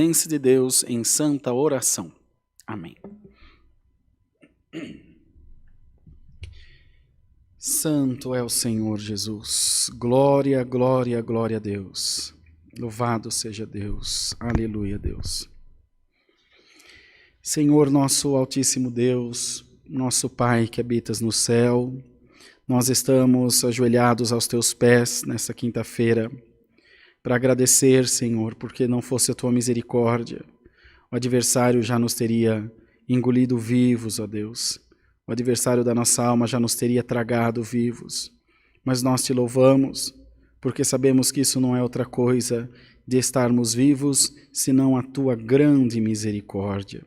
Presença de Deus em santa oração. Amém. Santo é o Senhor Jesus. Glória, glória, glória a Deus. Louvado seja Deus. Aleluia, Deus. Senhor, nosso altíssimo Deus, nosso Pai que habitas no céu, nós estamos ajoelhados aos teus pés nessa quinta-feira para agradecer, Senhor, porque não fosse a tua misericórdia, o adversário já nos teria engolido vivos, ó Deus. O adversário da nossa alma já nos teria tragado vivos. Mas nós te louvamos, porque sabemos que isso não é outra coisa de estarmos vivos, senão a tua grande misericórdia.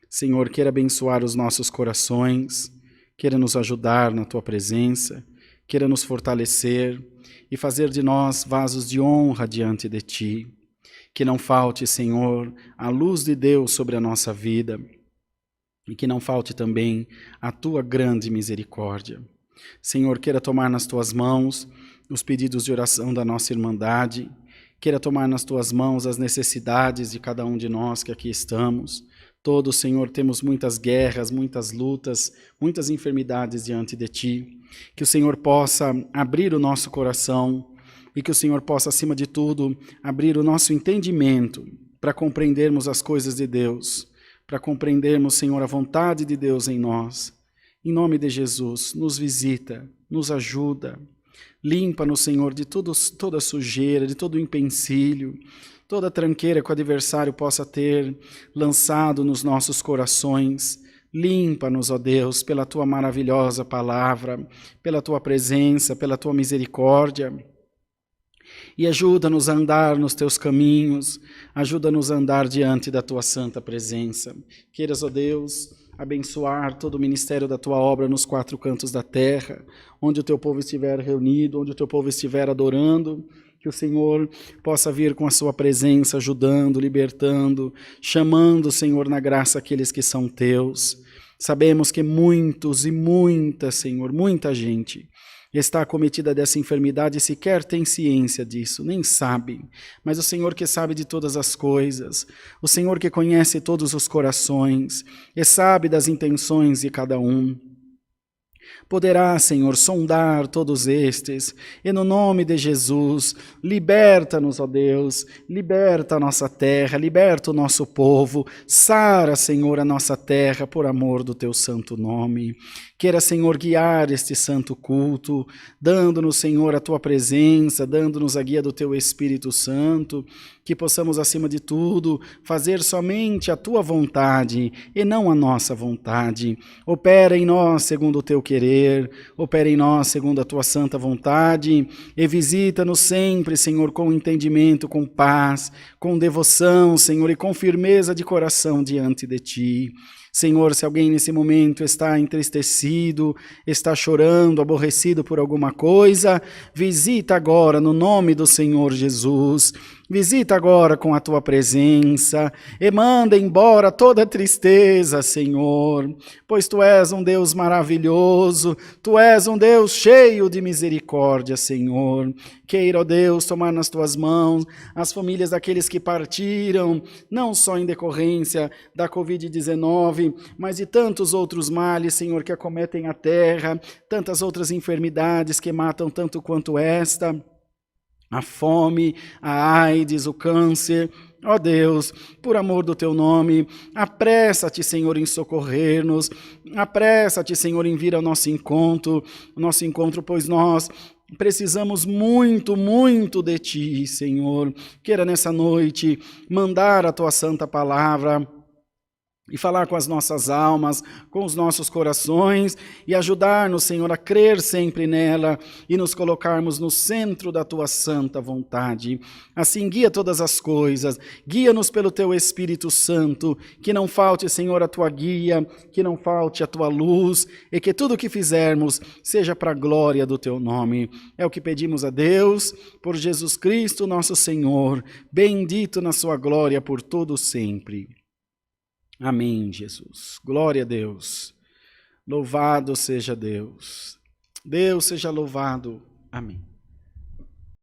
Senhor, queira abençoar os nossos corações, queira nos ajudar na tua presença, queira nos fortalecer e fazer de nós vasos de honra diante de ti. Que não falte, Senhor, a luz de Deus sobre a nossa vida e que não falte também a tua grande misericórdia. Senhor, queira tomar nas tuas mãos os pedidos de oração da nossa irmandade, queira tomar nas tuas mãos as necessidades de cada um de nós que aqui estamos. Todos, Senhor, temos muitas guerras, muitas lutas, muitas enfermidades diante de ti. Que o Senhor possa abrir o nosso coração e que o Senhor possa, acima de tudo, abrir o nosso entendimento para compreendermos as coisas de Deus, para compreendermos, Senhor, a vontade de Deus em nós. Em nome de Jesus, nos visita, nos ajuda, limpa-nos, Senhor, de toda sujeira, de todo empecilho, toda tranqueira que o adversário possa ter lançado nos nossos corações. Limpa-nos, ó Deus, pela tua maravilhosa palavra, pela tua presença, pela tua misericórdia. E ajuda-nos a andar nos teus caminhos, ajuda-nos a andar diante da tua santa presença. Queiras, ó Deus, abençoar todo o ministério da tua obra nos quatro cantos da terra, onde o teu povo estiver reunido, onde o teu povo estiver adorando, que o Senhor possa vir com a sua presença, ajudando, libertando, chamando, Senhor, na graça aqueles que são teus. Sabemos que muitos e muita, Senhor, muita gente está acometida dessa enfermidade e sequer tem ciência disso, nem sabe. Mas o Senhor que sabe de todas as coisas, o Senhor que conhece todos os corações e sabe das intenções de cada um, poderá, Senhor, sondar todos estes, e no nome de Jesus, liberta-nos, ó Deus, liberta a nossa terra, liberta o nosso povo, sara, Senhor, a nossa terra, por amor do teu santo nome. Queira, Senhor, guiar este santo culto, dando-nos, Senhor, a tua presença, dando-nos a guia do teu Espírito Santo, que possamos, acima de tudo, fazer somente a tua vontade e não a nossa vontade. Opera em nós segundo o teu querer, opera em nós segundo a tua santa vontade e visita-nos sempre, Senhor, com entendimento, com paz, com devoção, Senhor, e com firmeza de coração diante de ti. Senhor, se alguém nesse momento está entristecido, está chorando, aborrecido por alguma coisa, visita agora no nome do Senhor Jesus. Visita agora com a tua presença e manda embora toda tristeza, Senhor, pois tu és um Deus maravilhoso, tu és um Deus cheio de misericórdia, Senhor. Queira, ó Deus, tomar nas tuas mãos as famílias daqueles que partiram, não só em decorrência da Covid-19, mas de tantos outros males, Senhor, que acometem a terra, tantas outras enfermidades que matam tanto quanto esta. A fome, a AIDS, o câncer. Ó Deus, por amor do teu nome, apressa-te, Senhor, em socorrer-nos, apressa-te, Senhor, em vir ao nosso encontro, pois nós precisamos muito, muito de ti, Senhor. Queira nessa noite mandar a tua santa palavra e falar com as nossas almas, com os nossos corações e ajudar-nos, Senhor, a crer sempre nela e nos colocarmos no centro da tua santa vontade. Assim, guia todas as coisas, guia-nos pelo teu Espírito Santo, que não falte, Senhor, a tua guia, que não falte a tua luz e que tudo o que fizermos seja para a glória do teu nome. É o que pedimos a Deus, por Jesus Cristo, nosso Senhor, bendito na sua glória por todo sempre. Amém, Jesus. Glória a Deus. Louvado seja Deus. Deus seja louvado. Amém.